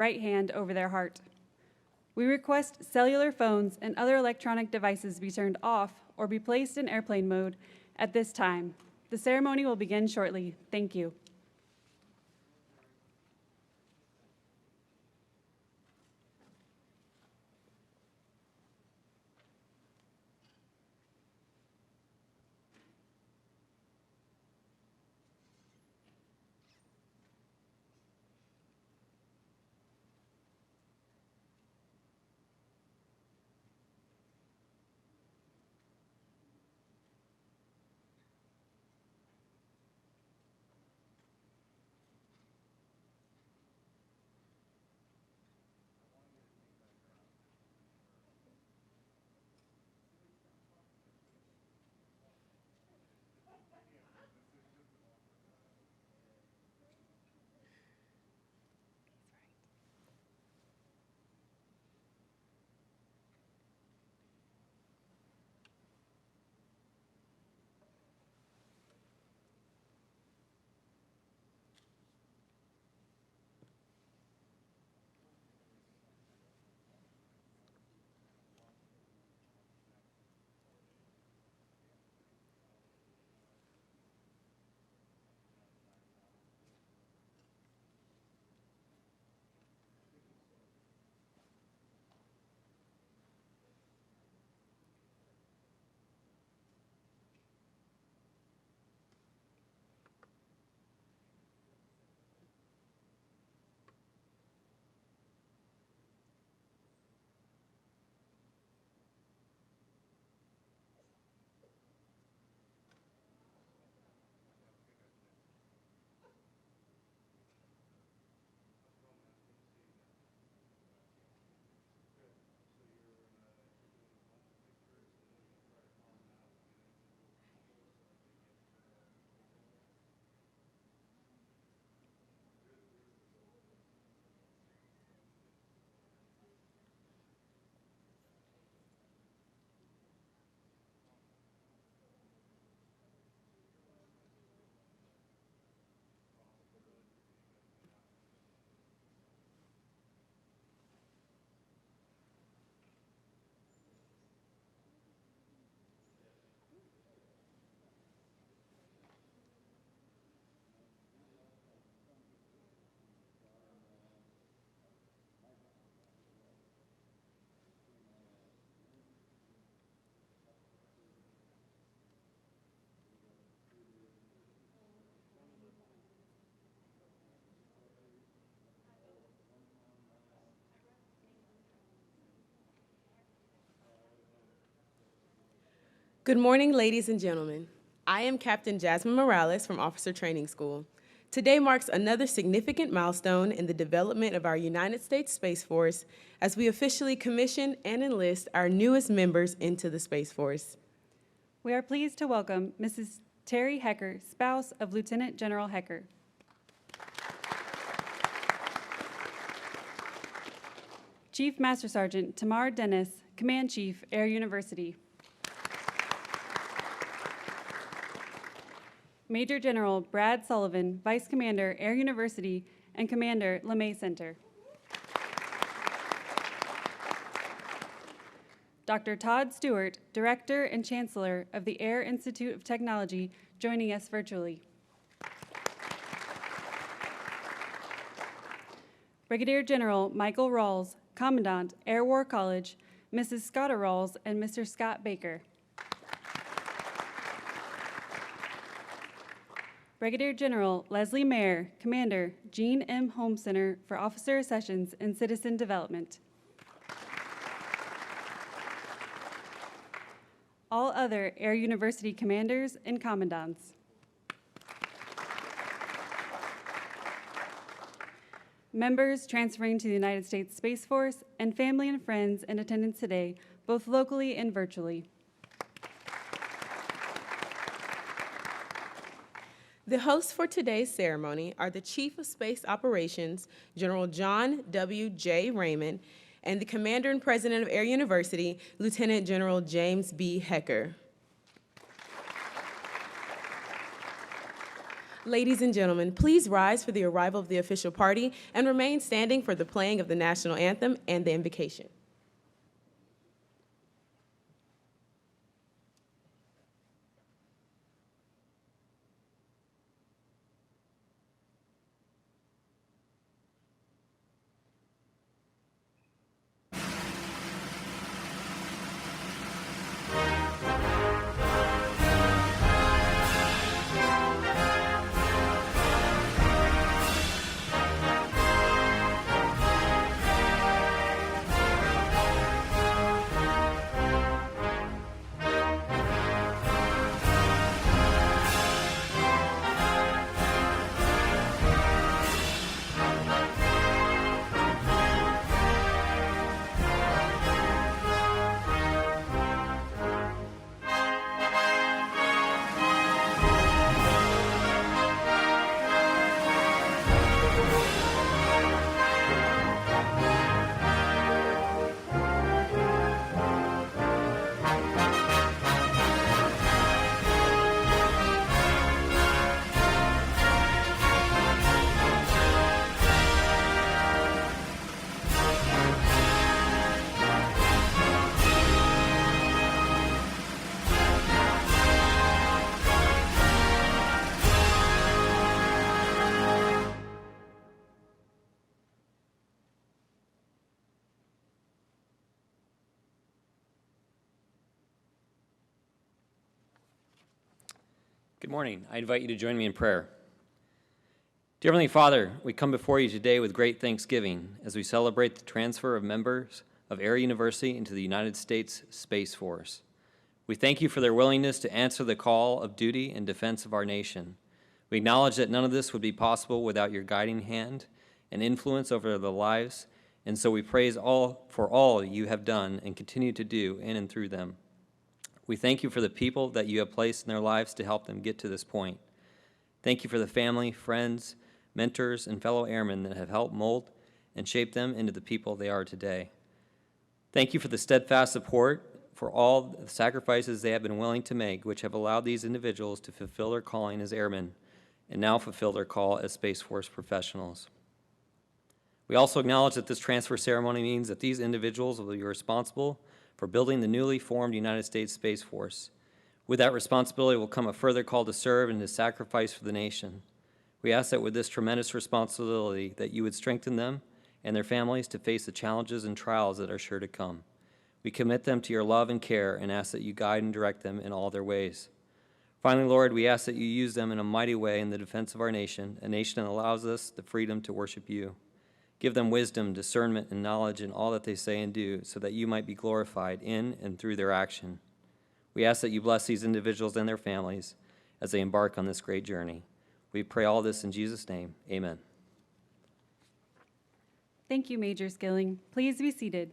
right hand over their heart. We request cellular phones and other electronic devices be turned off or be placed in airplane mode at this time. The ceremony will begin shortly. Thank you. Good morning, ladies and gentlemen. I am Captain Jasmine Morales from Officer Training School. Today marks another significant milestone in the development of our United States Space Force as we officially commission and enlist our newest members into the Space Force. We are pleased to welcome Mrs. Terry Hecker, spouse of Lieutenant General Hecker. Chief Master Sergeant Tamar Dennis, Command Chief, Air University. Major General Brad Sullivan, Vice Commander, Air University, and Commander LeMay Center. Dr. Todd Stewart, Director and Chancellor of the Air Institute of Technology, joining us virtually. Brigadier General Michael Rawls, Commandant, Air War College, Mrs. Scotta Rawls, and Mr. Scott Baker. Brigadier General Leslie Mayer, Commander, Jean M. Holmes Center for Officer Accessions and Citizen Development. All other Air University commanders and commandants. Members transferring to the United States Space Force and family and friends in attendance today, both locally and virtually. The hosts for today's ceremony are the Chief of Space Operations, General John W. J. Raymond, and the Commander and President of Air University, Lieutenant General James B. Hecker. Ladies and gentlemen, please rise for the arrival of the official party and remain standing for the playing of the national anthem and the invocation. Good morning. I invite you to join me in prayer. Dear Heavenly Father, we come before you today with great thanksgiving as we celebrate the transfer of members of Air University into the United States Space Force. We thank you for their willingness to answer the call of duty in defense of our nation. We acknowledge that none of this would be possible without your guiding hand and influence over their lives, and so we praise for all you have done and continue to do in and through them. We thank you for the people that you have placed in their lives to help them get to this point. Thank you for the family, friends, mentors, and fellow airmen that have helped mold and shape them into the people they are today. Thank you for the steadfast support for all the sacrifices they have been willing to make, which have allowed these individuals to fulfill their calling as airmen and now fulfill their call as Space Force professionals. We also acknowledge that this transfer ceremony means that these individuals will be responsible for building the newly formed United States Space Force. With that responsibility will come a further call to serve and to sacrifice for the nation. We ask that with this tremendous responsibility that you would strengthen them and their families to face the challenges and trials that are sure to come. We commit them to your love and care and ask that you guide and direct them in all their ways. Finally, Lord, we ask that you use them in a mighty way in the defense of our nation, a nation that allows us the freedom to worship you. Give them wisdom, discernment, and knowledge in all that they say and do, so that you might be glorified in and through their action. We ask that you bless these individuals and their families as they embark on this great journey. We pray all this in Jesus' name. Amen. Thank you, Major Skilling. Please be seated.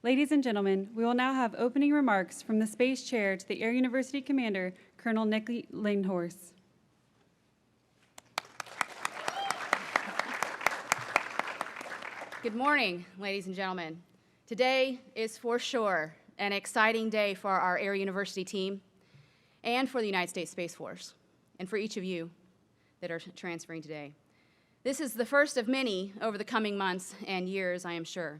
Ladies and gentlemen, we will now have opening remarks from the Space Chair to the Air University Commander, Colonel Nicky Langhorse. Good morning, ladies and gentlemen. Today is for sure an exciting day for our Air University team and for the United States Space Force, and for each of you that are transferring today. This is the first of many over the coming months and years, I am sure.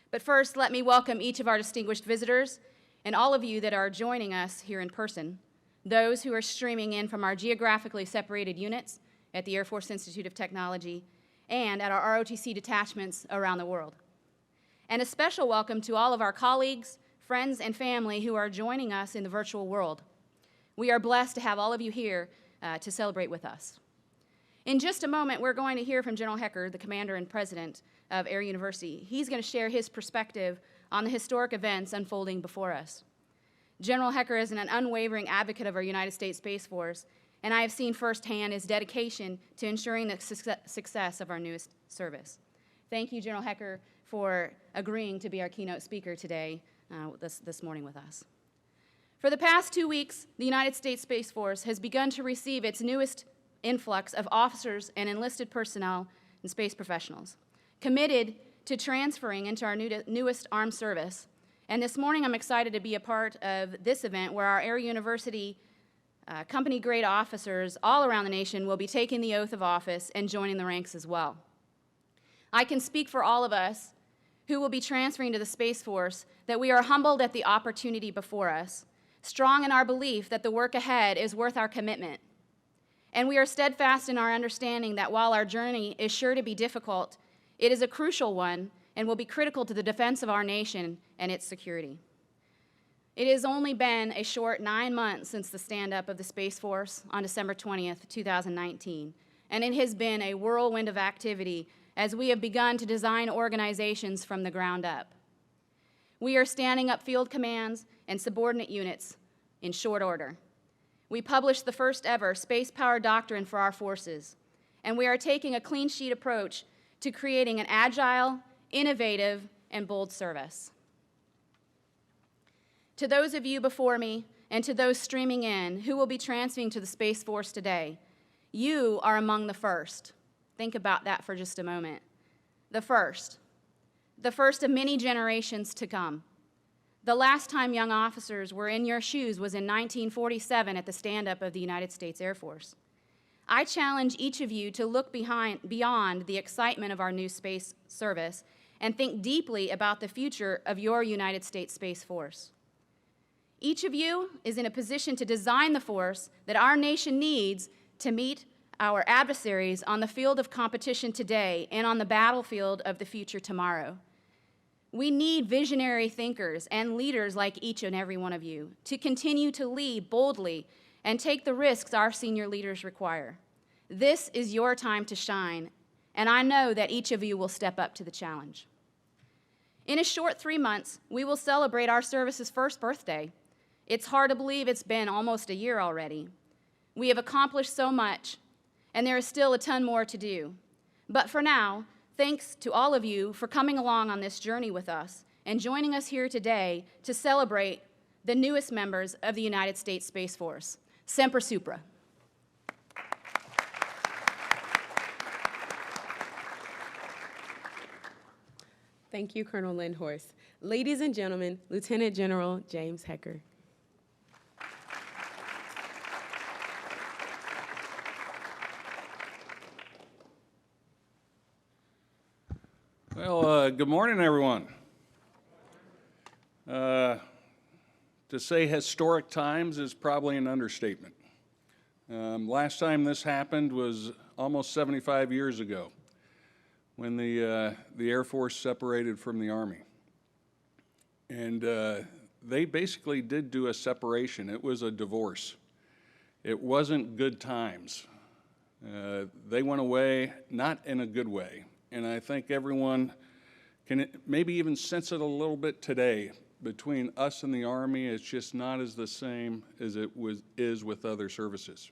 But first, let me welcome each of our distinguished visitors and all of you that are joining us here in person, those who are streaming in from our geographically separated units at the Air Force Institute of Technology and at our ROTC detachments around the world. And a special welcome to all of our colleagues, friends, and family who are joining us in the virtual world. We are blessed to have all of you here to celebrate with us. In just a moment, we're going to hear from General Hecker, the commander and president of Air University. He's going to share his perspective on the historic events unfolding before us. General Hecker is an unwavering advocate of our United States Space Force, and I have seen firsthand his dedication to ensuring the success of our newest service. Thank you, General Hecker, for agreeing to be our keynote speaker today, this morning with us. For the past 2 weeks, the United States Space Force has begun to receive its newest influx of officers and enlisted personnel and space professionals, committed to transferring into our newest armed service. And this morning, I'm excited to be a part of this event where our Air University Company-grade officers all around the nation will be taking the oath of office and joining the ranks as well. I can speak for all of us who will be transferring to the Space Force that we are humbled at the opportunity before us, strong in our belief that the work ahead is worth our commitment. And we are steadfast in our understanding that while our journey is sure to be difficult, it is a crucial one and will be critical to the defense of our nation and its security. It has only been a short 9 months since the stand-up of the Space Force on December 20th, 2019, and it has been a whirlwind of activity as we have begun to design organizations from the ground up. We are standing up field commands and subordinate units in short order. We published the first ever space power doctrine for our forces, and we are taking a clean sheet approach to creating an agile, innovative, and bold service. To those of you before me and to those streaming in who will be transferring to the Space Force today, you are among the first. Think about that for just a moment. The first of many generations to come. The last time young officers were in your shoes was in 1947 at the stand-up of the United States Air Force. I challenge each of you to look beyond the excitement of our new space service and think deeply about the future of your United States Space Force. Each of you is in a position to design the force that our nation needs to meet our adversaries on the field of competition today and on the battlefield of the future tomorrow. We need visionary thinkers and leaders like each and every one of you to continue to lead boldly and take the risks our senior leaders require. This is your time to shine, and I know that each of you will step up to the challenge. In a short 3 months, we will celebrate our service's first birthday. It's hard to believe it's been almost a year already. We have accomplished so much, and there is still a ton more to do. But for now, thanks to all of you for coming along on this journey with us and joining us here today to celebrate the newest members of the United States Space Force. Semper Supra. Thank you, Colonel Lindhorst. Ladies and gentlemen, Lieutenant General James Hecker. Well, good morning, everyone. To say historic times is probably an understatement. Last time this happened was almost 75 years ago when the Air Force separated from the Army. And they basically did do a separation. It was a divorce. It wasn't good times. They went away, not in a good way. And I think everyone can maybe even sense it a little bit today. Between us and the Army, it's just not as the same as it is with other services.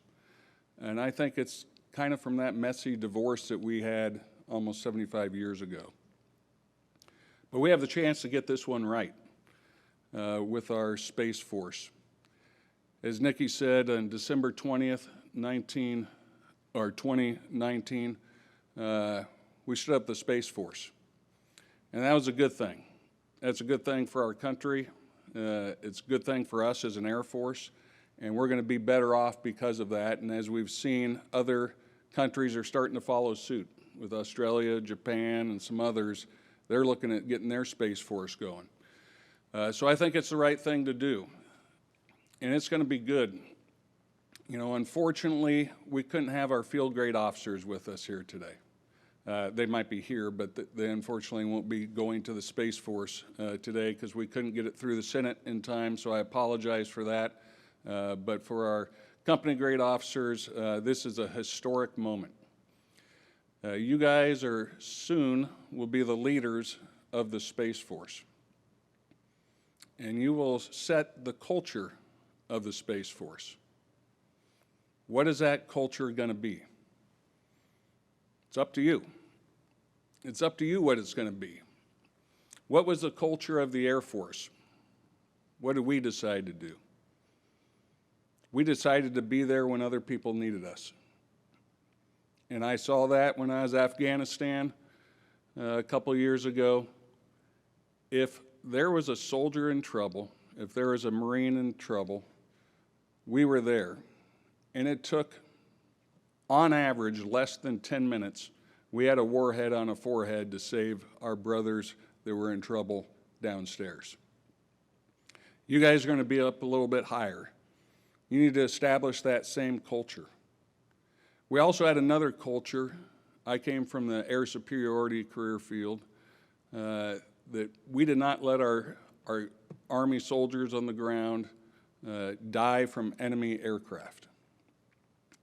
And I think it's kind of from that messy divorce that we had almost 75 years ago. But we have the chance to get this one right with our Space Force. As Nikki said, on December 20th, 2019, we stood up the Space Force. And that was a good thing. That's a good thing for our country. It's a good thing for us as an Air Force. And we're going to be better off because of that. And as we've seen, other countries are starting to follow suit. With Australia, Japan, and some others, they're looking at getting their Space Force going. So I think it's the right thing to do. And it's going to be good. You know, unfortunately, we couldn't have our field-grade officers with us here today. They might be here, but they unfortunately won't be going to the Space Force today because we couldn't get it through the Senate in time, so I apologize for that. But for our company-grade officers, this is a historic moment. You guys are soon will be the leaders of the Space Force. And you will set the culture of the Space Force. What is that culture going to be? It's up to you. It's up to you what it's going to be. What was the culture of the Air Force? What did we decide to do? We decided to be there when other people needed us. And I saw that when I was in Afghanistan a couple years ago. If there was a soldier in trouble, if there was a Marine in trouble, we were there. And it took, on average, less than 10 minutes. We had a warhead on a forehead to save our brothers that were in trouble downstairs. You guys are going to be up a little bit higher. You need to establish that same culture. We also had another culture. I came from the air superiority career field, that we did not let our Army soldiers on the ground die from enemy aircraft.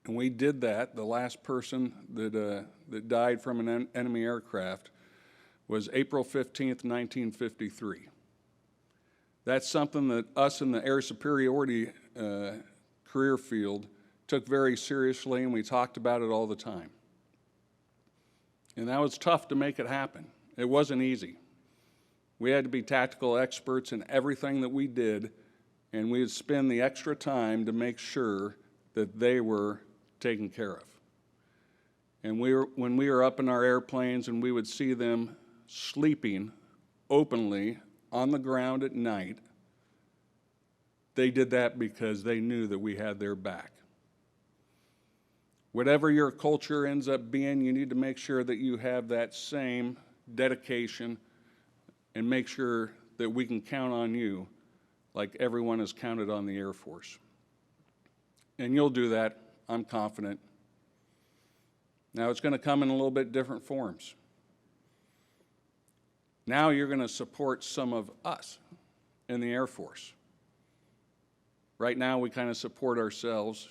And we did that. The last person that died from an enemy aircraft was April 15th, 1953. That's something that us in the air superiority career field took very seriously, and we talked about it all the time. And that was tough to make it happen. It wasn't easy. We had to be tactical experts in everything that we did, and we would spend the extra time to make sure that they were taken care of. And when we were up in our airplanes and we would see them sleeping openly on the ground at night, they did that because they knew that we had their back. Whatever your culture ends up being, you need to make sure that you have that same dedication and make sure that we can count on you like everyone has counted on the Air Force. And you'll do that, I'm confident. Now it's going to come in a little bit different forms. Now you're going to support some of us in the Air Force. Right now we kind of support ourselves,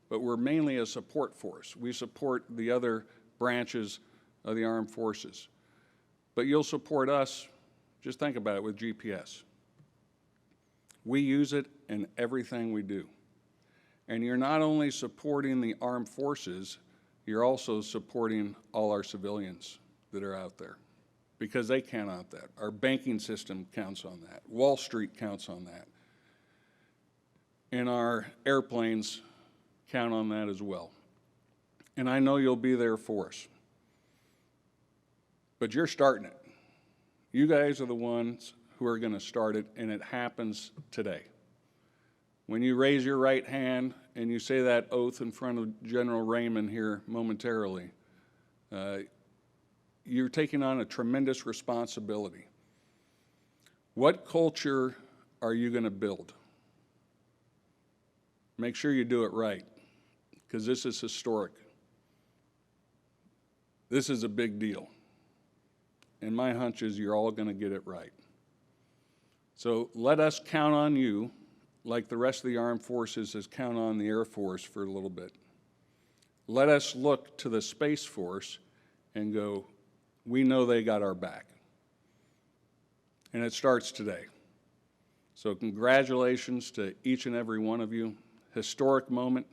but we're mainly a support force. We support the other branches of the armed forces. But you'll support us, just think about it, with GPS. We use it in everything we do. And you're not only supporting the armed forces, you're also supporting all our civilians that are out there, because they count on that. Our banking system counts on that. Wall Street counts on that. And our airplanes count on that as well. And I know you'll be there for us. But you're starting it. You guys are the ones who are going to start it, and it happens today. When you raise your right hand and you say that oath in front of General Raymond here momentarily, you're taking on a tremendous responsibility. What culture are you going to build? Make sure you do it right, because this is historic. This is a big deal. And my hunch is you're all going to get it right. So let us count on you like the rest of the armed forces has counted on the Air Force for a little bit. Let us look to the Space Force and go, we know they got our back. And it starts today. So congratulations to each and every one of you. Historic moment,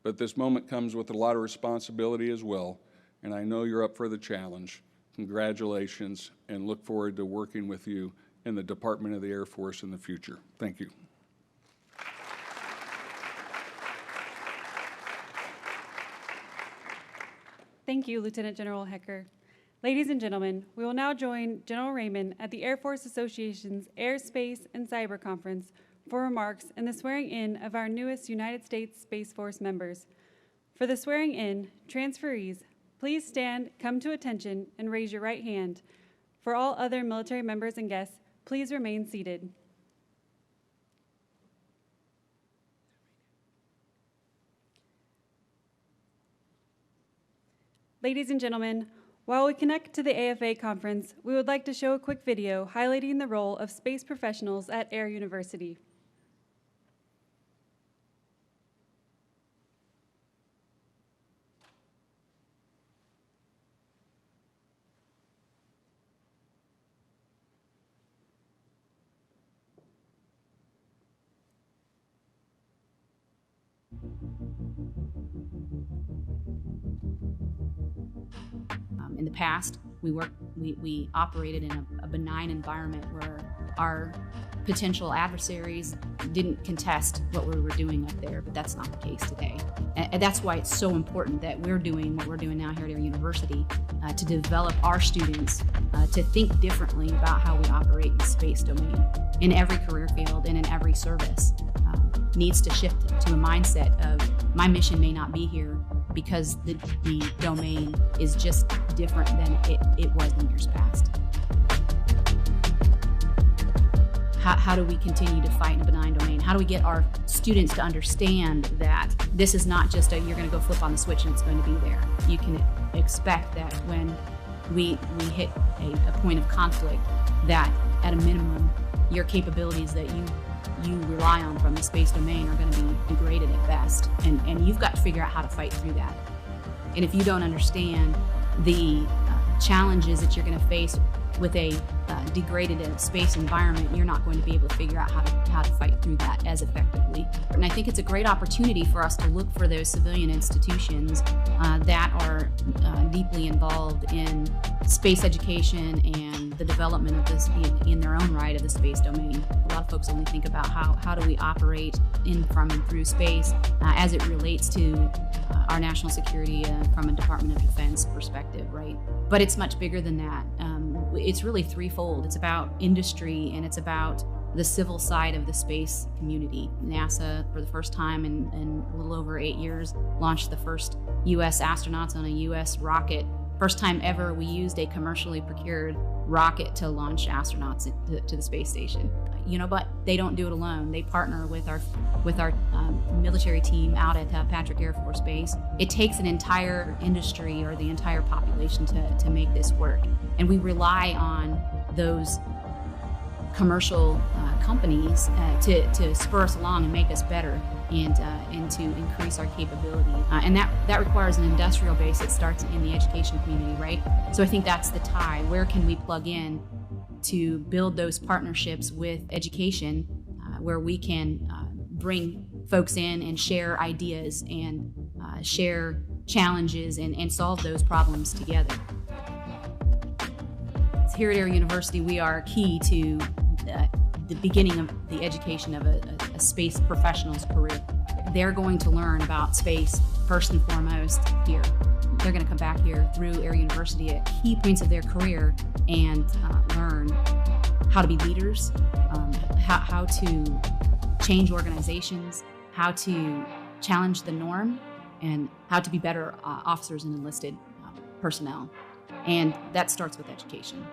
but this moment comes with a lot of responsibility as well, and I know you're up for the challenge. Congratulations, and look forward to working with you in the Department of the Air Force in the future. Thank you. Thank you, Lieutenant General Hecker. Ladies and gentlemen, we will now join General Raymond at the Air Force Association's Airspace and Cyber Conference for remarks and the swearing-in of our newest United States Space Force members. For the swearing-in, transferees, please stand, come to attention, and raise your right hand. For all other military members and guests, please remain seated. Ladies and gentlemen, while we connect to the AFA conference, we would like to show a quick video highlighting the role of space professionals at Air University. In the past, we operated in a benign environment where our potential adversaries didn't contest what we were doing up there, but that's not the case today. And that's why it's so important that we're doing what we're doing now here at Air University to develop our students to think differently about how we operate in the space domain in every career field and in every service. needs to shift to a mindset of my mission may not be here because the domain is just different than it was in years past. How do we continue to fight in a benign domain? How do we get our students to understand that this is not just you're going to go flip on the switch and it's going to be there. You can expect that when we hit a point of conflict, that at a minimum, your capabilities that you rely on from the space domain are going to be degraded at best. And you've got to figure out how to fight through that. And if you don't understand the challenges that you're going to face with a degraded space environment, you're not going to be able to figure out how to fight through that as effectively. And I think it's a great opportunity for us to look for those civilian institutions that are deeply involved in space education and the development of this in their own right of the space domain. A lot of folks only think about how do we operate in, from, and through space as it relates to our national security from a Department of Defense perspective, right? But it's much bigger than that. It's really threefold. It's about industry and it's about the civil side of the space community. NASA, for the first time in a little over 8 years, launched the first U.S. astronauts on a U.S. rocket. First time ever we used a commercially procured rocket to launch astronauts to the space station. But they don't do it alone. They partner with our military team out at Patrick Air Force Base. It takes an entire industry or the entire population to make this work. And we rely on those commercial companies to spur us along and make us better and to increase our capability. And that requires an industrial base that starts in the education community, right? So I think that's the tie. Where can we plug in to build those partnerships with education where we can bring folks in and share ideas and share challenges and solve those problems together. Here at Air University, we are key to the beginning of the education of a space professional's career. They're going to learn about space first and foremost here. They're going to come back here through Air University at key points of their career and learn how to be leaders, how to change organizations, how to challenge the norm, and how to be better officers and enlisted personnel. And that starts with education.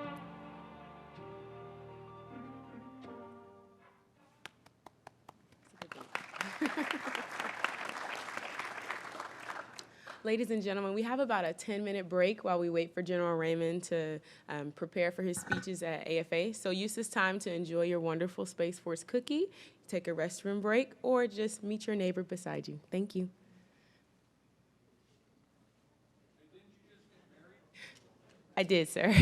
Ladies and gentlemen, we have about a 10-minute break while we wait for General Raymond to prepare for his speeches at AFA. So use this time to enjoy your wonderful Space Force cookie, take a restroom break, or just meet your neighbor beside you. Thank you. I did, sir.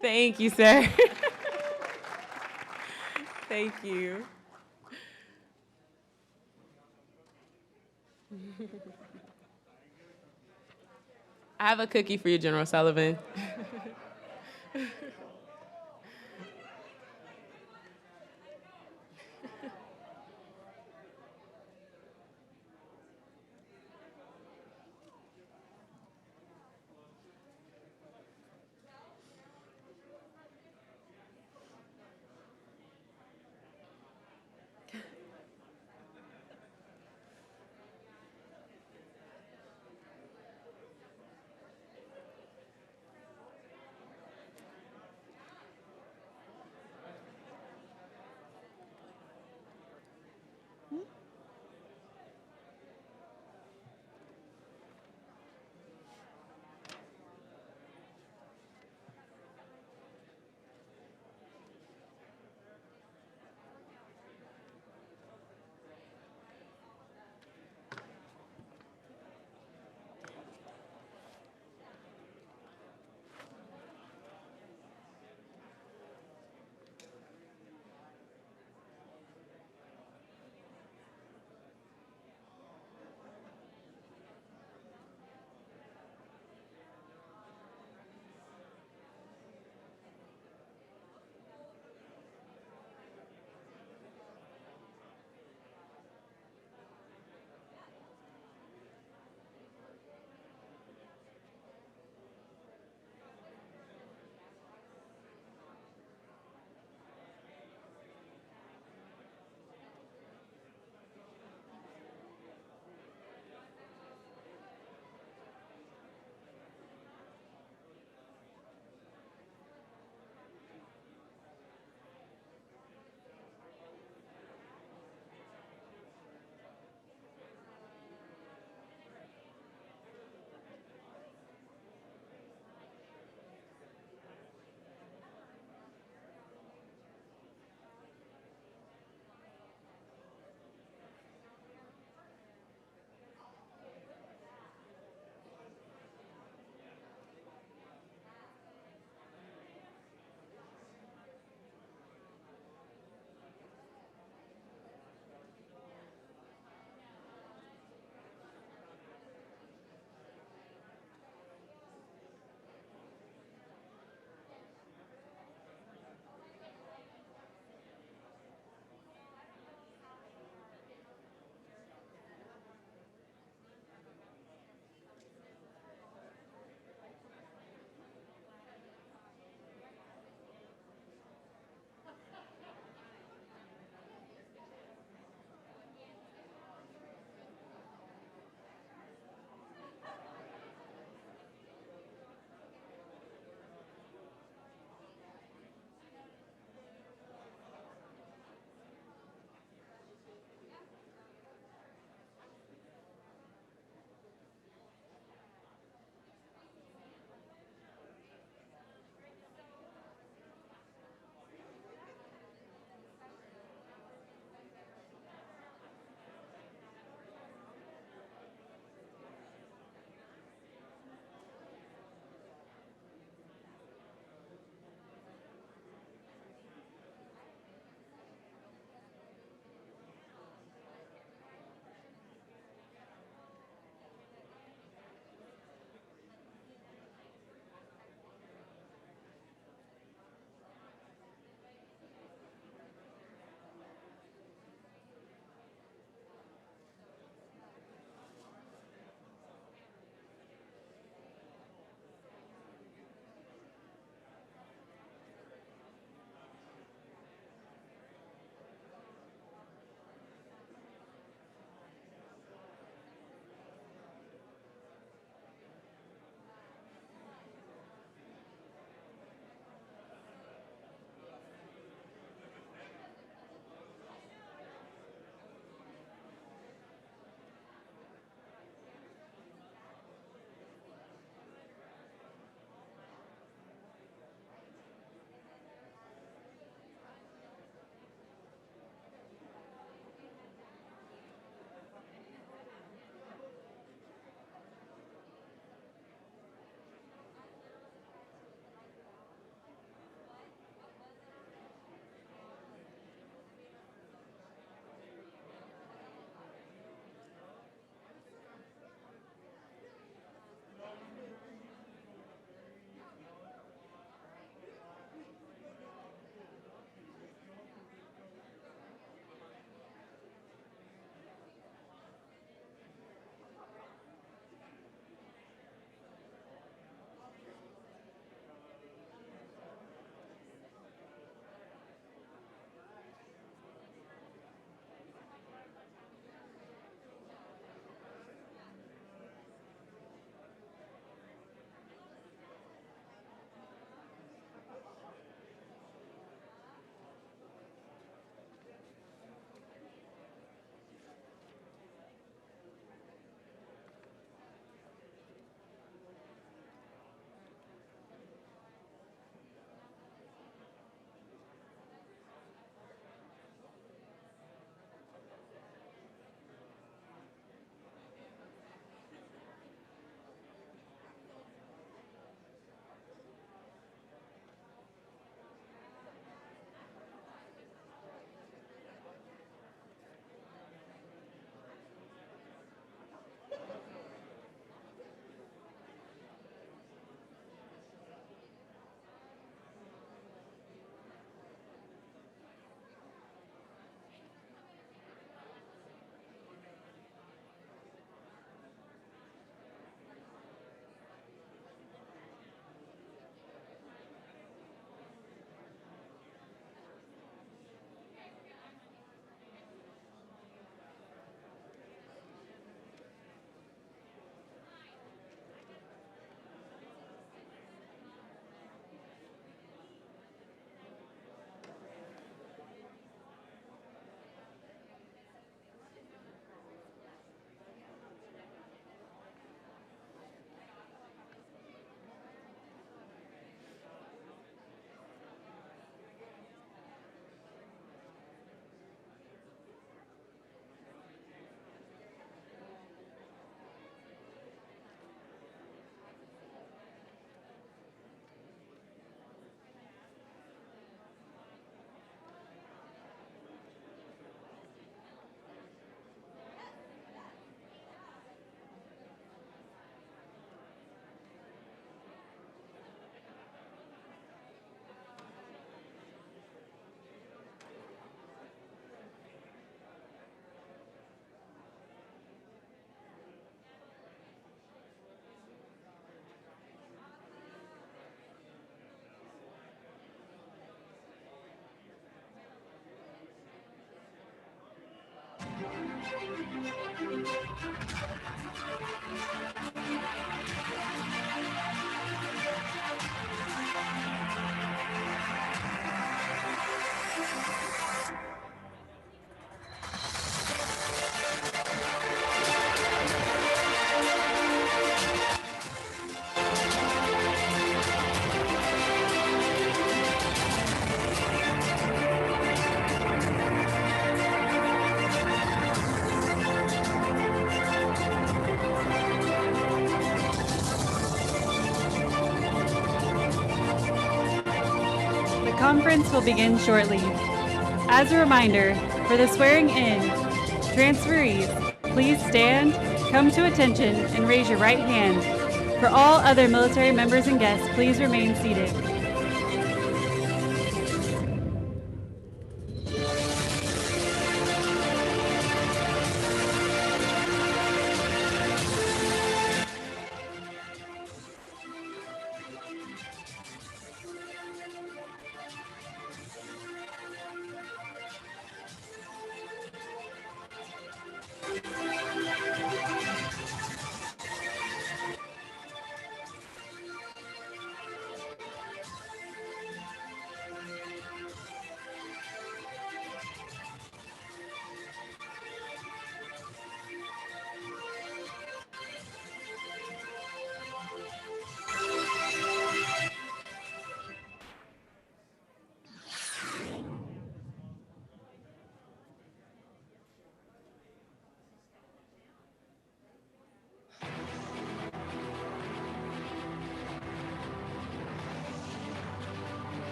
Thank you, sir. Thank you. I have a cookie for you, General Sullivan. The conference will begin shortly. As a reminder, for the swearing in, transferees, please stand, come to attention, and raise your right hand. For all other military members and guests, please remain seated.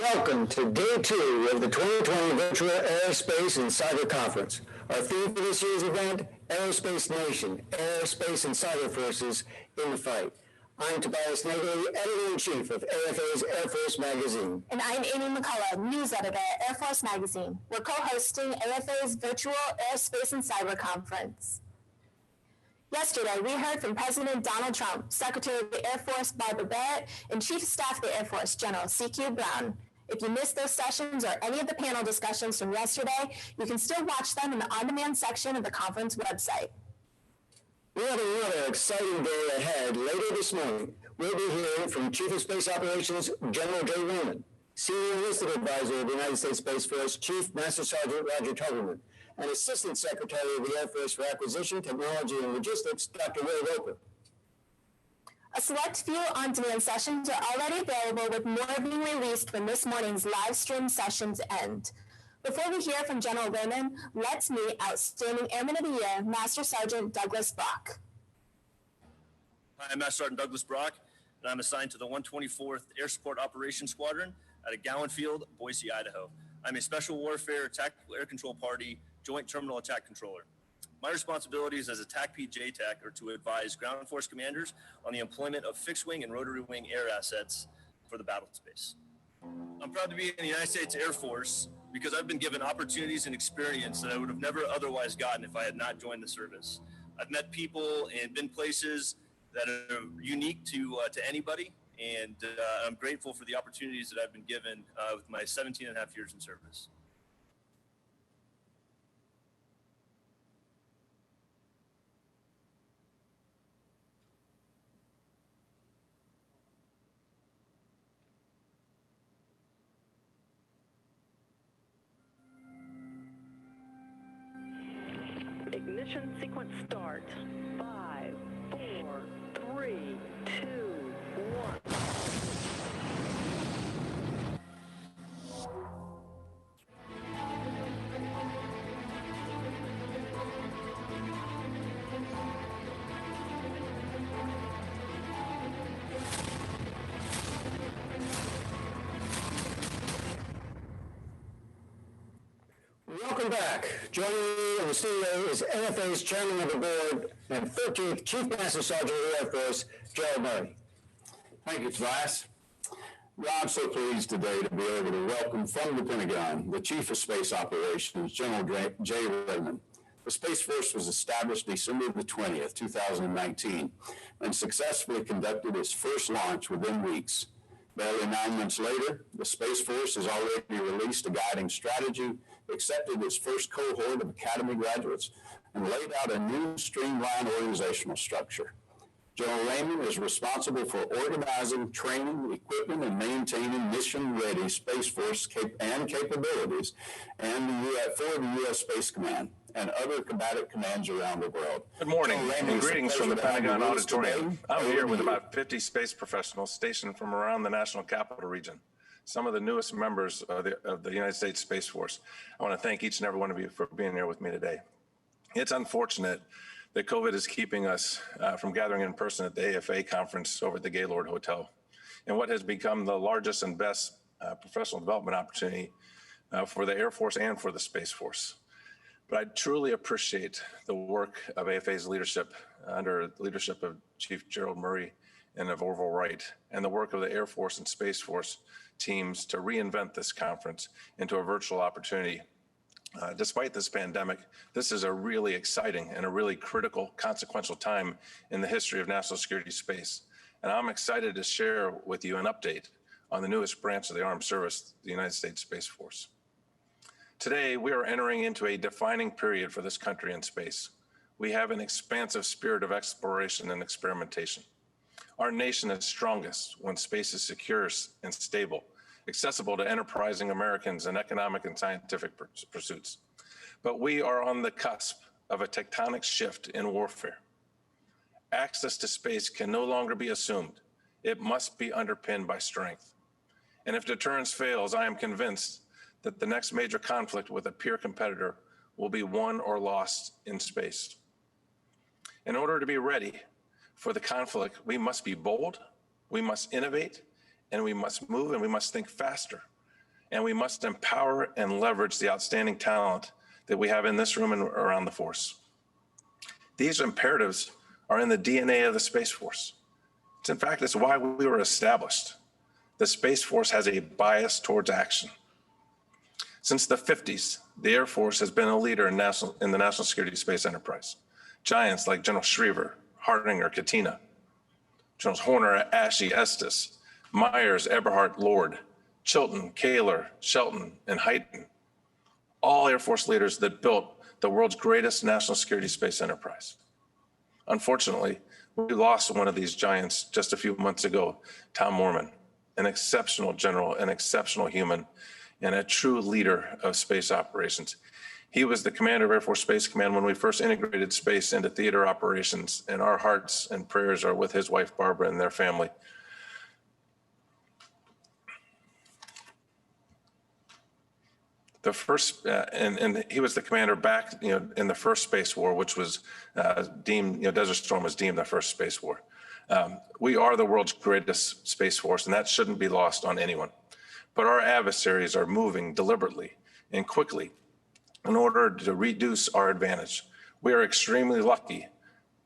Welcome to Day 2 of the 2020 Virtual Aerospace and Cyber Conference. Our theme for this year's event, Aerospace Nation, Aerospace and Cyber Forces in the Fight. I'm Tobias Nagley, Editor-in-Chief of AFA's Air Force Magazine. And I'm Amy McCullough, News Editor at Air Force Magazine. We're co-hosting AFA's Virtual Aerospace and Cyber Conference. Yesterday, we heard from President Donald Trump, Secretary of the Air Force Barbara Barrett, and Chief of Staff of the Air Force General C.Q. Brown. If you missed those sessions or any of the panel discussions from yesterday, you can still watch them in the on-demand section of the conference website. We have another exciting day ahead. Later this morning, we'll be hearing from Chief of Space Operations General Jay Raymond, Senior Enlisted Advisor of the United States Space Force Chief Master Sergeant Roger Tuberman, and Assistant Secretary of the Air Force for Acquisition, Technology, and Logistics, Dr. Ray Roper. A select few on-demand sessions are already available, with more being released when this morning's live stream sessions end. Before we hear from General Raymond, let's meet Outstanding Airman of the Year, Master Sergeant Douglas Brock. Hi, I'm Master Sergeant Douglas Brock, and I'm assigned to the 124th Air Support Operations Squadron out of Gowan Field, Boise, Idaho. I'm a Special Warfare Tactical Air Control Party Joint Terminal Attack Controller. My responsibilities as a TACP JTAC are to advise ground force commanders on the employment of fixed-wing and rotary-wing air assets for the battle space. I'm proud to be in the United States Air Force because I've been given opportunities and experience that I would have never otherwise gotten if I had not joined the service. I've met people and been places that are unique to anybody, and I'm grateful for the opportunities that I've been given with my 17 and a half years in service. Ignition sequence start. 5, 4, 3, 2, 1. Welcome back. Joining me in the studio is NFA's Chairman of the Board and 13th Chief Master Sergeant of the Air Force, Gerald Murray. Thank you, Tobias. Well, I'm so pleased today to be able to welcome from the Pentagon the Chief of Space Operations, General Jay Raymond. The Space Force was established December the 20th, 2019, and successfully conducted its first launch within weeks. Barely 9 months later, the Space Force has already released a guiding strategy, accepted its first cohort of Academy graduates, and laid out a new streamlined organizational structure. General Raymond is responsible for organizing, training, equipping, and maintaining mission-ready Space Force capabilities for the U.S. Space Command and other combatant commands around the world. Good morning and greetings from the Pentagon Auditorium. I'm here with about 50 space professionals stationed from around the National Capital Region, some of the newest members of the United States Space Force. I want to thank each and every one of you for being here with me today. It's unfortunate that COVID is keeping us from gathering in person at the AFA conference over at the Gaylord Hotel, and what has become the largest and best professional development opportunity for the Air Force and for the Space Force. But I truly appreciate the work of AFA's leadership under the leadership of Chief Gerald Murray and of Orville Wright, and the work of the Air Force and Space Force teams to reinvent this conference into a virtual opportunity. Despite this pandemic, this is a really exciting and a really critical, consequential time in the history of national security space. And I'm excited to share with you an update on the newest branch of the armed service, the United States Space Force. Today, we are entering into a defining period for this country in space. We have an expansive spirit of exploration and experimentation. Our nation is strongest when space is secure and stable, accessible to enterprising Americans in economic and scientific pursuits. But we are on the cusp of a tectonic shift in warfare. Access to space can no longer be assumed. It must be underpinned by strength. And if deterrence fails, I am convinced that the next major conflict with a peer competitor will be won or lost in space. In order to be ready for the conflict, we must be bold, we must innovate, and we must move, and we must think faster. And we must empower and leverage the outstanding talent that we have in this room and around the force. These imperatives are in the DNA of the Space Force. In fact, it's why we were established. The Space Force has a bias towards action. Since the 50s, the Air Force has been a leader in the national security space enterprise. Giants like General Schriever, Hardinger, Katina, Generals Horner, Ashe, Estes, Myers, Eberhart, Lord, Chilton, Kaler, Shelton, and Hyten, all Air Force leaders that built the world's greatest national security space enterprise. Unfortunately, we lost one of these giants just a few months ago, Tom Moorman, an exceptional general, an exceptional human, and a true leader of space operations. He was the commander of Air Force Space Command when we first integrated space into theater operations, and our hearts and prayers are with his wife, Barbara, and their family. The first, and he was the commander back, in the first space war, which was deemed, Desert Storm was deemed the first space war. We are the world's greatest space force, and that shouldn't be lost on anyone. But our adversaries are moving deliberately and quickly in order to reduce our advantage. We are extremely lucky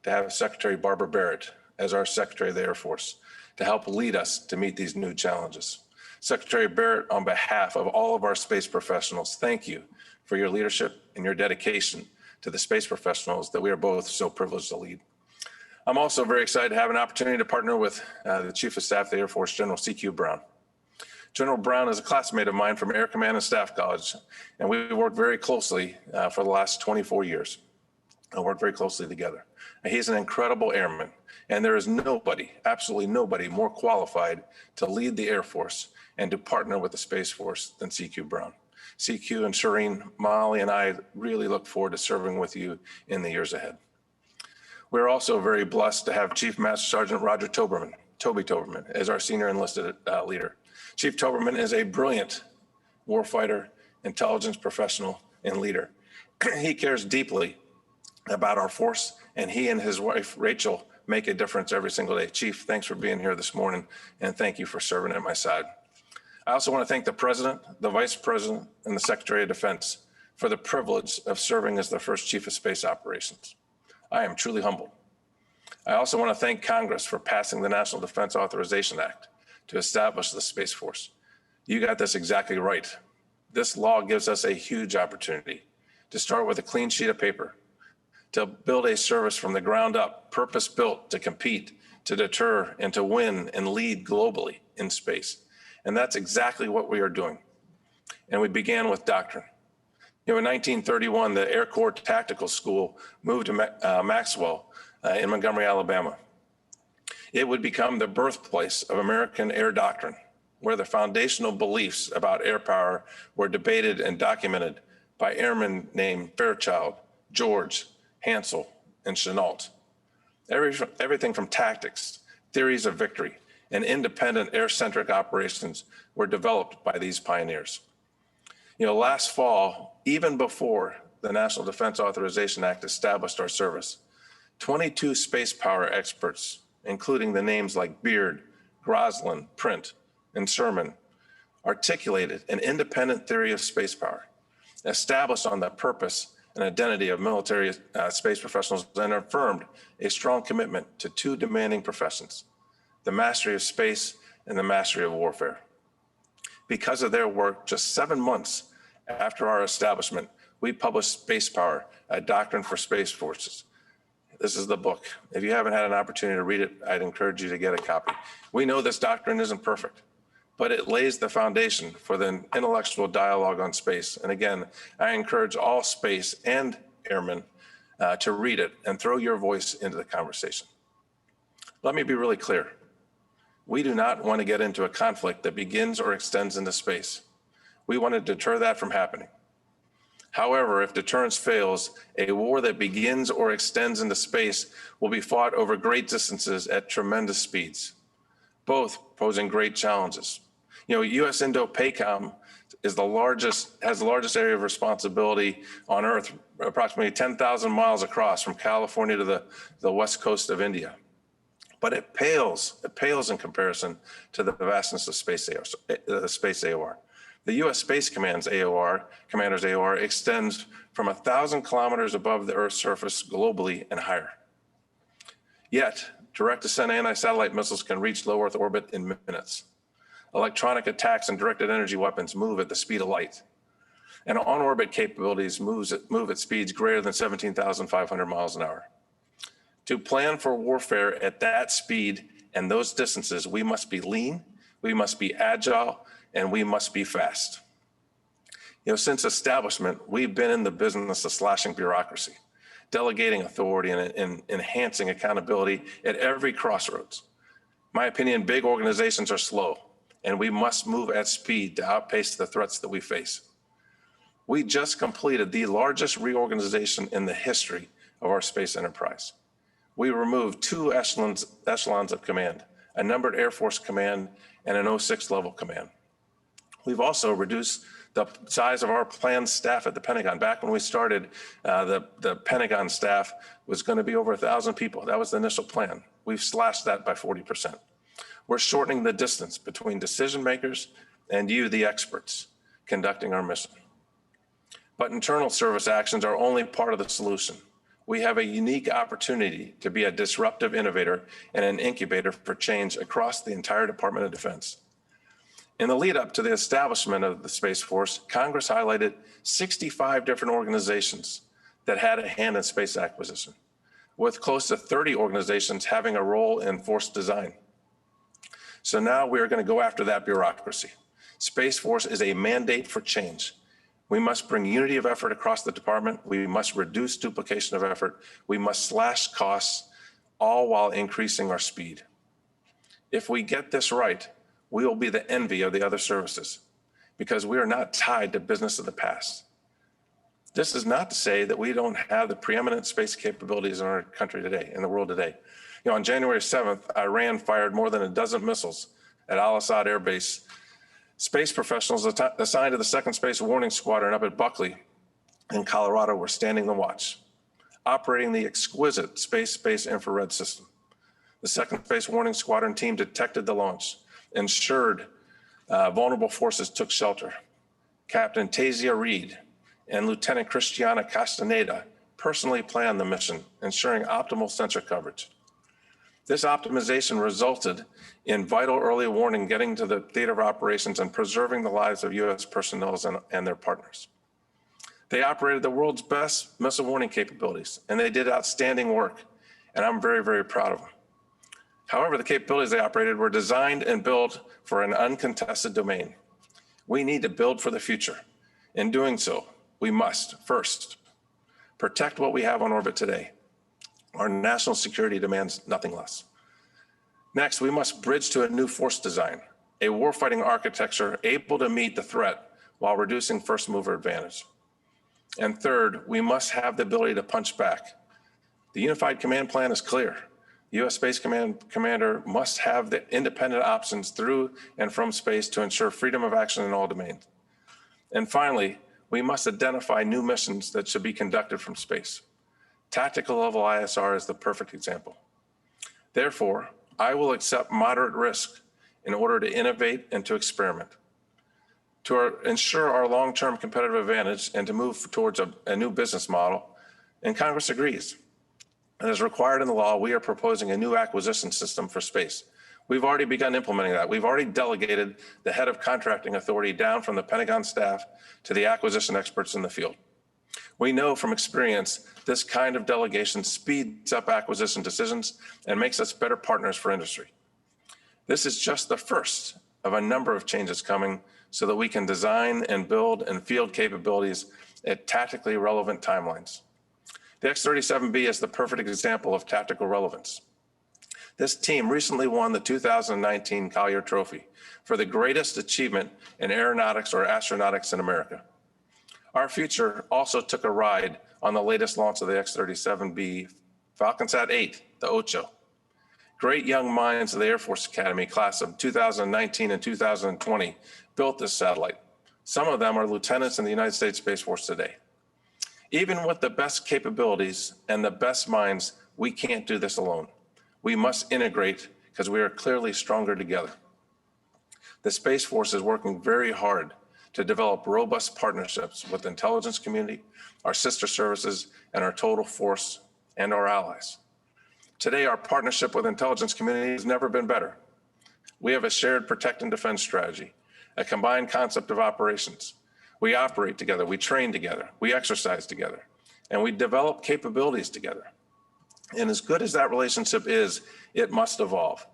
to have Secretary Barbara Barrett as our Secretary of the Air Force to help lead us to meet these new challenges. Secretary Barrett, on behalf of all of our space professionals, thank you for your leadership and your dedication to the space professionals that we are both so privileged to lead. I'm also very excited to have an opportunity to partner with the Chief of Staff of the Air Force, General C.Q. Brown. General Brown is a classmate of mine from Air Command and Staff College, and we worked very closely for the last 24 years. I worked very closely together. And he's an incredible airman, and there is nobody, absolutely nobody, more qualified to lead the Air Force and to partner with the Space Force than C.Q. Brown. C.Q. and Shireen, Molly, and I really look forward to serving with you in the years ahead. We're also very blessed to have Chief Master Sergeant Roger Toby Toberman, as our senior enlisted leader. Chief Toberman is a brilliant warfighter, intelligence professional, and leader. He cares deeply about our force, and he and his wife, Rachel, make a difference every single day. Chief, thanks for being here this morning, and thank you for serving at my side. I also want to thank the President, the Vice President, and the Secretary of Defense for the privilege of serving as the first Chief of Space Operations. I am truly humbled. I also want to thank Congress for passing the National Defense Authorization Act to establish the Space Force. You got this exactly right. This law gives us a huge opportunity to start with a clean sheet of paper, to build a service from the ground up, purpose-built to compete, to deter, and to win and lead globally in space. And that's exactly what we are doing. And we began with doctrine. In 1931, the Air Corps Tactical School moved to Maxwell in Montgomery, Alabama. It would become the birthplace of American air doctrine, where the foundational beliefs about air power were debated and documented by airmen named Fairchild, George, Hansel, and Chenault. Everything from tactics, theories of victory, and independent air-centric operations were developed by these pioneers. Last fall, even before the National Defense Authorization Act established our service, 22 space power experts, including the names like Beard, Groslin, Print, and Sherman, articulated an independent theory of space power, established on the purpose and identity of military space professionals, and affirmed a strong commitment to two demanding professions, the mastery of space and the mastery of warfare. Because of their work, just 7 months after our establishment, we published Space Power, a Doctrine for Space Forces. This is the book. If you haven't had an opportunity to read it, I'd encourage you to get a copy. We know this doctrine isn't perfect, but it lays the foundation for the intellectual dialogue on space. And again, I encourage all space and airmen to read it and throw your voice into the conversation. Let me be really clear. We do not want to get into a conflict that begins or extends into space. We want to deter that from happening. However, if deterrence fails, a war that begins or extends into space will be fought over great distances at tremendous speeds, both posing great challenges. US Indo-PACOM has the largest area of responsibility on Earth, approximately 10,000 miles across from California to the west coast of India. But it pales in comparison to the vastness of space AOR. The U.S. Space Command's Commander's AOR extends from 1,000 kilometers above the Earth's surface globally and higher. Yet, direct descent anti-satellite missiles can reach low Earth orbit in minutes. Electronic attacks and directed energy weapons move at the speed of light. And on-orbit capabilities move at speeds greater than 17,500 miles an hour. To plan for warfare at that speed and those distances, we must be lean, we must be agile, and we must be fast. Since establishment, we've been in the business of slashing bureaucracy, delegating authority, and enhancing accountability at every crossroads. My opinion, big organizations are slow, and we must move at speed to outpace the threats that we face. We just completed the largest reorganization in the history of our space enterprise. We removed 2 echelons of command, a numbered Air Force command and an 06 level command. We've also reduced the size of our planned staff at the Pentagon. Back when we started, the Pentagon staff was going to be over 1,000 people. That was the initial plan. We've slashed that by 40%. We're shortening the distance between decision makers and you, the experts, conducting our mission. But internal service actions are only part of the solution. We have a unique opportunity to be a disruptive innovator and an incubator for change across the entire Department of Defense. In the lead up to the establishment of the Space Force, Congress highlighted 65 different organizations that had a hand in space acquisition, with close to 30 organizations having a role in force design. So now we're going to go after that bureaucracy. Space Force is a mandate for change. We must bring unity of effort across the department. We must reduce duplication of effort. We must slash costs, all while increasing our speed. If we get this right, we will be the envy of the other services because we are not tied to business of the past. This is not to say that we don't have the preeminent space capabilities in our country today, in the world today. On January 7th, Iran fired more than a dozen missiles at Al-Assad Air Base. Space professionals assigned to the 2nd Space Warning Squadron up at Buckley in Colorado were standing the watch, operating the exquisite space-based infrared system. The 2nd Space Warning Squadron team detected the launch, ensured vulnerable forces took shelter. Captain Tasia Reed and Lieutenant Christiana Castaneda personally planned the mission, ensuring optimal sensor coverage. This optimization resulted in vital early warning getting to the theater of operations and preserving the lives of U.S. personnel and their partners. They operated the world's best missile warning capabilities, and they did outstanding work, and I'm very, very proud of them. However, the capabilities they operated were designed and built for an uncontested domain. We need to build for the future. In doing so, we must, first, protect what we have on orbit today. Our national security demands nothing less. Next, we must bridge to a new force design, a warfighting architecture able to meet the threat while reducing first mover advantage. And third, we must have the ability to punch back. The Unified Command Plan is clear. The U.S. Space Command Commander must have the independent options through and from space to ensure freedom of action in all domains. And finally, we must identify new missions that should be conducted from space. Tactical level ISR is the perfect example. Therefore, I will accept moderate risk in order to innovate and to experiment. To ensure our long-term competitive advantage and to move towards a new business model, and Congress agrees. And as required in the law, we are proposing a new acquisition system for space. We've already begun implementing that. We've already delegated the head of contracting authority down from the Pentagon staff to the acquisition experts in the field. We know from experience, this kind of delegation speeds up acquisition decisions and makes us better partners for industry. This is just the first of a number of changes coming so that we can design and build and field capabilities at tactically relevant timelines. The X-37B is the perfect example of tactical relevance. This team recently won the 2019 Collier Trophy for the greatest achievement in aeronautics or astronautics in America. Our future also took a ride on the latest launch of the X-37B Falconsat 8, the Ocho. Great young minds of the Air Force Academy class of 2019 and 2020 built this satellite. Some of them are lieutenants in the United States Space Force today. Even with the best capabilities and the best minds, we can't do this alone. We must integrate because we are clearly stronger together. The Space Force is working very hard to develop robust partnerships with the intelligence community, our sister services, and our total force and our allies. Today, our partnership with the intelligence community has never been better. We have a shared protect and defend strategy, a combined concept of operations. We operate together, we train together, we exercise together, and we develop capabilities together. And as good as that relationship is, it must evolve.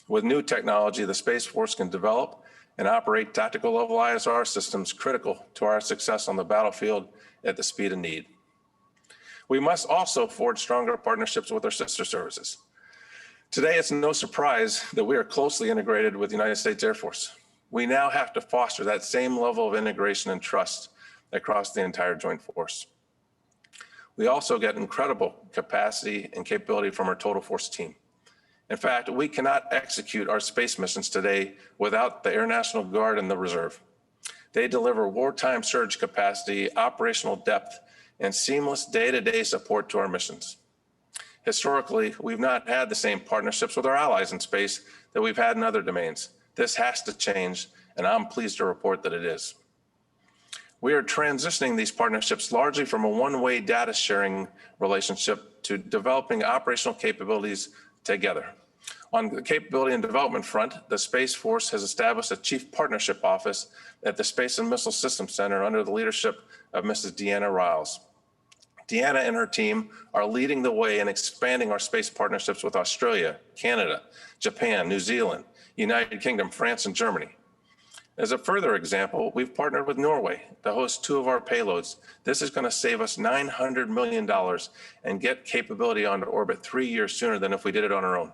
With new technology, the Space Force can develop and operate tactical level ISR systems critical to our success on the battlefield at the speed of need. We must also forge stronger partnerships with our sister services. Today, it's no surprise that we are closely integrated with the United States Air Force. We now have to foster that same level of integration and trust across the entire joint force. We also get incredible capacity and capability from our total force team. In fact, we cannot execute our space missions today without the Air National Guard and the Reserve. They deliver wartime surge capacity, operational depth, and seamless day-to-day support to our missions. Historically, we've not had the same partnerships with our allies in space that we've had in other domains. This has to change, and I'm pleased to report that it is. We are transitioning these partnerships largely from a one-way data sharing relationship to developing operational capabilities together. On the capability and development front, the Space Force has established a Chief Partnership Office at the Space and Missile Systems Center under the leadership of Mrs. Deanna Riles. Deanna and her team are leading the way in expanding our space partnerships with Australia, Canada, Japan, New Zealand, United Kingdom, France, and Germany. As a further example, we've partnered with Norway to host 2 of our payloads. This is going to save us $900 million and get capability onto orbit 3 years sooner than if we did it on our own.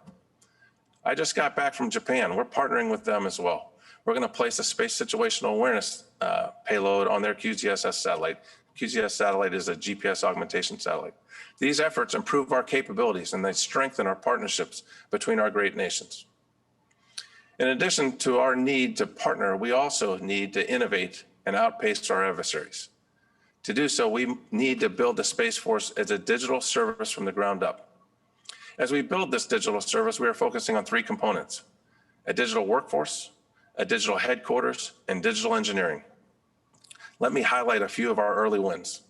I just got back from Japan. We're partnering with them as well. We're going to place a space situational awareness payload on their QGSS satellite. QGS satellite is a GPS augmentation satellite. These efforts improve our capabilities and they strengthen our partnerships between our great nations. In addition to our need to partner, we also need to innovate and outpace our adversaries. To do so, we need to build the Space Force as a digital service from the ground up. As we build this digital service, we are focusing on 3 components: a digital workforce, a digital headquarters, and digital engineering. Let me highlight a few of our early wins.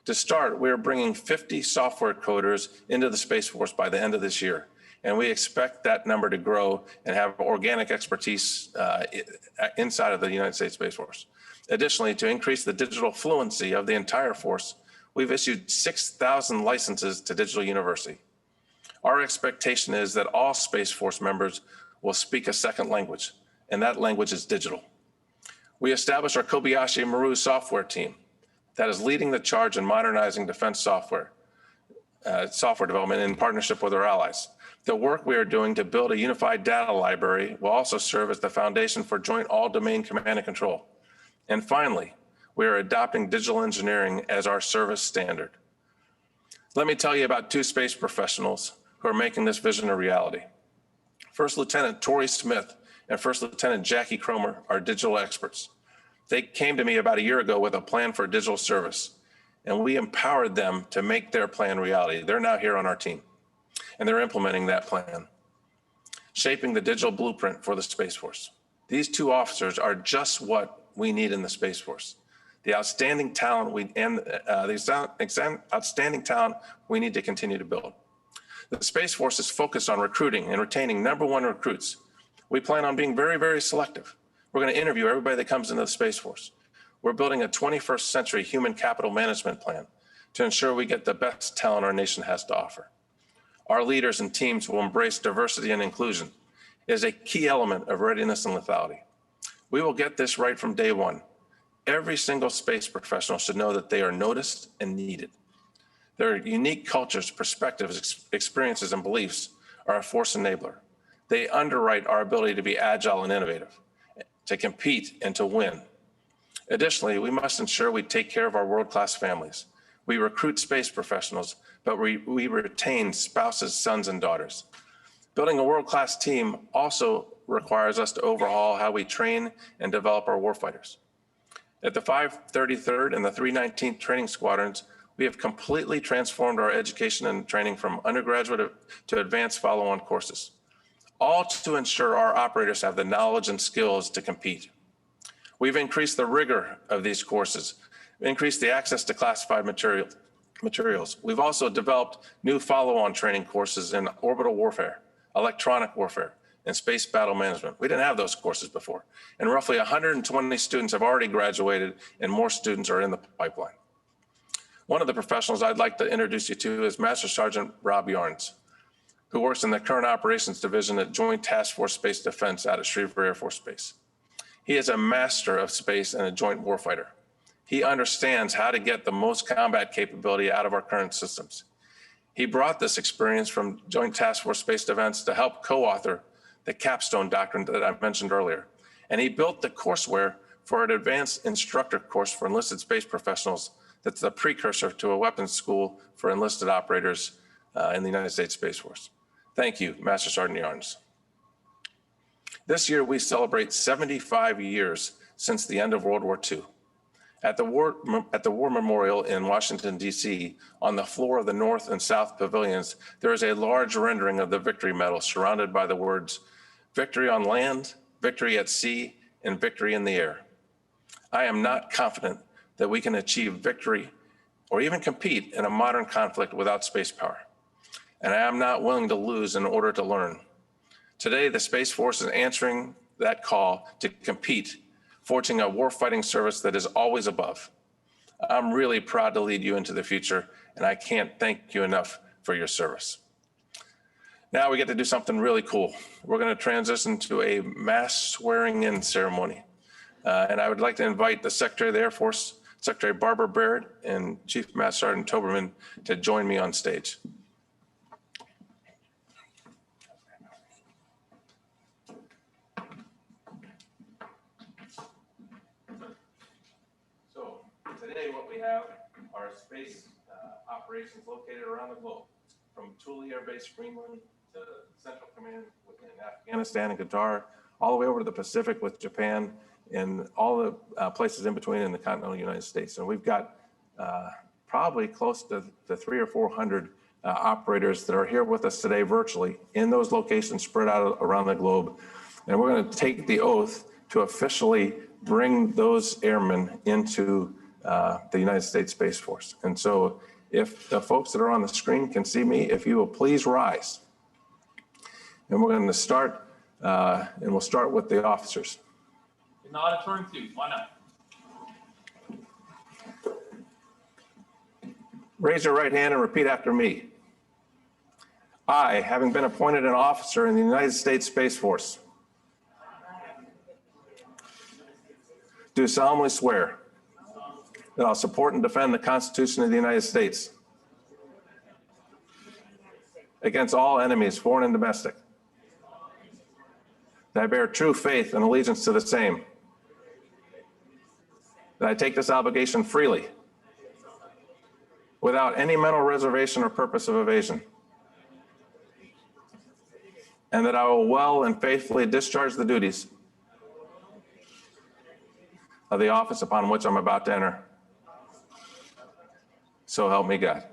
To start, we are bringing 50 software coders into the Space Force by the end of this year, and we expect that number to grow and have organic expertise inside of the United States Space Force. Additionally, to increase the digital fluency of the entire force, we've issued 6,000 licenses to Digital University. Our expectation is that all Space Force members will speak a second language, and that language is digital. We established our Kobayashi Maru software team that is leading the charge in modernizing defense software development in partnership with our allies. The work we are doing to build a unified data library will also serve as the foundation for joint all-domain command and control. And finally, we are adopting digital engineering as our service standard. Let me tell you about two space professionals who are making this vision a reality. First Lieutenant Tori Smith and First Lieutenant Jackie Cromer are digital experts. They came to me about a year ago with a plan for digital service, and we empowered them to make their plan reality. They're now here on our team, and they're implementing that plan, shaping the digital blueprint for the Space Force. These two officers are just what we need in the Space Force. The outstanding talent we need to continue to build. The Space Force is focused on recruiting and retaining #1 recruits. We plan on being very, very selective. We're going to interview everybody that comes into the Space Force. We're building a 21st century human capital management plan to ensure we get the best talent our nation has to offer. Our leaders and teams will embrace diversity and inclusion. It is a key element of readiness and lethality. We will get this right from day one. Every single space professional should know that they are noticed and needed. Their unique cultures, perspectives, experiences, and beliefs are a force enabler. They underwrite our ability to be agile and innovative, to compete and to win. Additionally, we must ensure we take care of our world-class families. We recruit space professionals, but we retain spouses, sons, and daughters. Building a world-class team also requires us to overhaul how we train and develop our warfighters. At the 533rd and the 319th Training Squadrons, we have completely transformed our education and training from undergraduate to advanced follow-on courses, all to ensure our operators have the knowledge and skills to compete. We've increased the rigor of these courses, increased the access to classified materials. We've also developed new follow-on training courses in orbital warfare, electronic warfare, and space battle management. We didn't have those courses before. And roughly 120 students have already graduated, and more students are in the pipeline. One of the professionals I'd like to introduce you to is Master Sergeant Rob Yarnes, who works in the Current Operations Division at Joint Task Force Space Defense out of Shreveport Air Force Base. He is a master of space and a joint warfighter. He understands how to get the most combat capability out of our current systems. He brought this experience from Joint Task Force Space Defense to help co-author the capstone doctrine that I mentioned earlier. And he built the courseware for an advanced instructor course for enlisted space professionals that's the precursor to a weapons school for enlisted operators in the United States Space Force. Thank you, Master Sergeant Yarnes. This year, we celebrate 75 years since the end of World War II. At the War Memorial in Washington, D.C., on the floor of the North and South pavilions, there is a large rendering of the Victory Medal surrounded by the words, "Victory on land, victory at sea, and victory in the air." I am not confident that we can achieve victory or even compete in a modern conflict without space power. And I am not willing to lose in order to learn. Today, the Space Force is answering that call to compete, forging a warfighting service that is always above. I'm really proud to lead you into the future, and I can't thank you enough for your service. Now we get to do something really cool. We're going to transition to a mass swearing-in ceremony. And I would like to invite the Secretary of the Air Force, Secretary Barbara Baird, and Chief Master Sergeant Toberman to join me on stage. So today what we have are space operations located around the globe, from Thule Air Base, Greenland, to Central Command within Afghanistan and Qatar, all the way over to the Pacific with Japan, and all the places in between in the continental United States. And we've got probably close to 300 or 400 operators that are here with us today virtually in those locations spread out around the globe. And we're going to take the oath to officially bring those airmen into the United States Space Force. And so if the folks that are on the screen can see me, if you will please rise. And we're going to start, and we'll start with the officers. In the auditorium too, why not? Raise your right hand and repeat after me. I, having been appointed an officer in the United States Space Force, do solemnly swear that I'll support and defend the Constitution of the United States against all enemies, foreign and domestic, that I bear true faith and allegiance to the same, that I take this obligation freely, without any mental reservation or purpose of evasion, and that I will well and faithfully discharge the duties of the office upon which I'm about to enter. So help me God.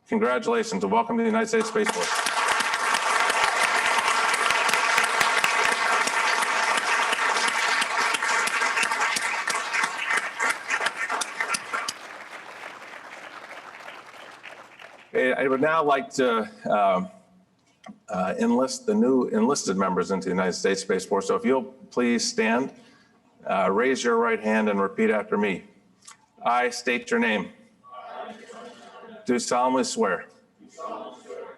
Congratulations and welcome to the United States Space Force. Okay, I would now like to enlist the new enlisted members into the United States Space Force. So if you'll please stand, raise your right hand and repeat after me. I state your name. Do solemnly swear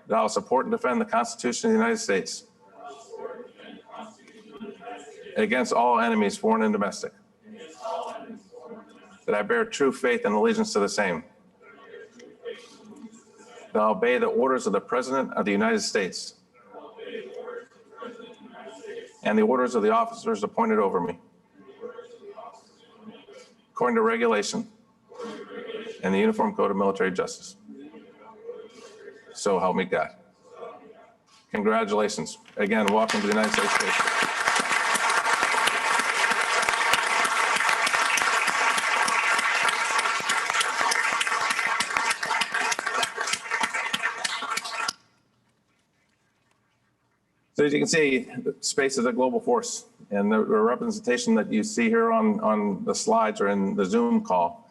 that I will support and defend the Constitution of the United States against all enemies, foreign and domestic, that I bear true faith and allegiance to the same, that I obey the orders of the President of the United States and the orders of the officers appointed over me, according to regulation and the Uniform Code of Military Justice. So help me God. Congratulations. Again, welcome to the United States Space Force. So as you can see, space is a global force, and the representation that you see here on the slides or in the Zoom call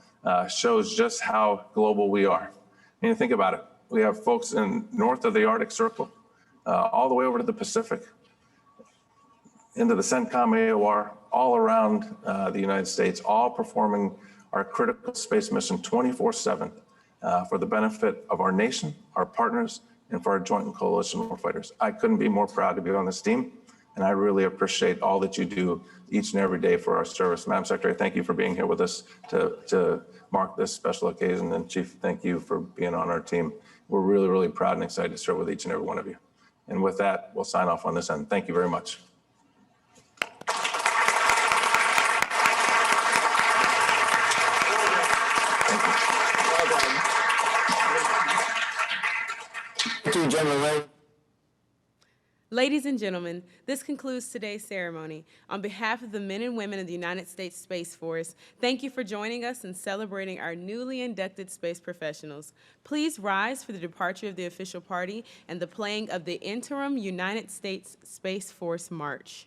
shows just how global we are. And you think about it, we have folks in north of the Arctic Circle, all the way over to the Pacific, into the CENTCOM AOR, all around the United States, all performing our critical space mission 24/7 for the benefit of our nation, our partners, and for our joint and coalition warfighters. I couldn't be more proud to be on this team, and I really appreciate all that you do each and every day for our service. Madam Secretary, thank you for being here with us to mark this special occasion, and Chief, thank you for being on our team. We're really, really proud and excited to serve with each and every one of you. And with that, we'll sign off on this end. Thank you very much. Thank you, General Ray. Ladies and gentlemen, this concludes today's ceremony. On behalf of the men and women of the United States Space Force, thank you for joining us in celebrating our newly inducted space professionals. Please rise for the departure of the official party and the playing of the interim United States Space Force March.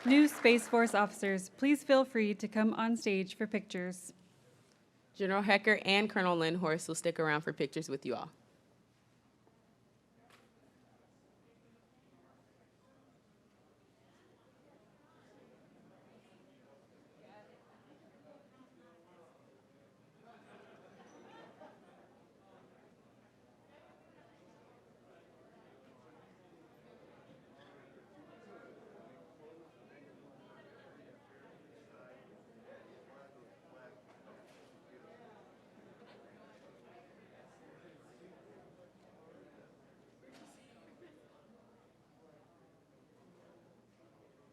New Space Force officers, please feel free to come on stage for pictures. General Hecker and Colonel Lindhorst will stick around for pictures with you all.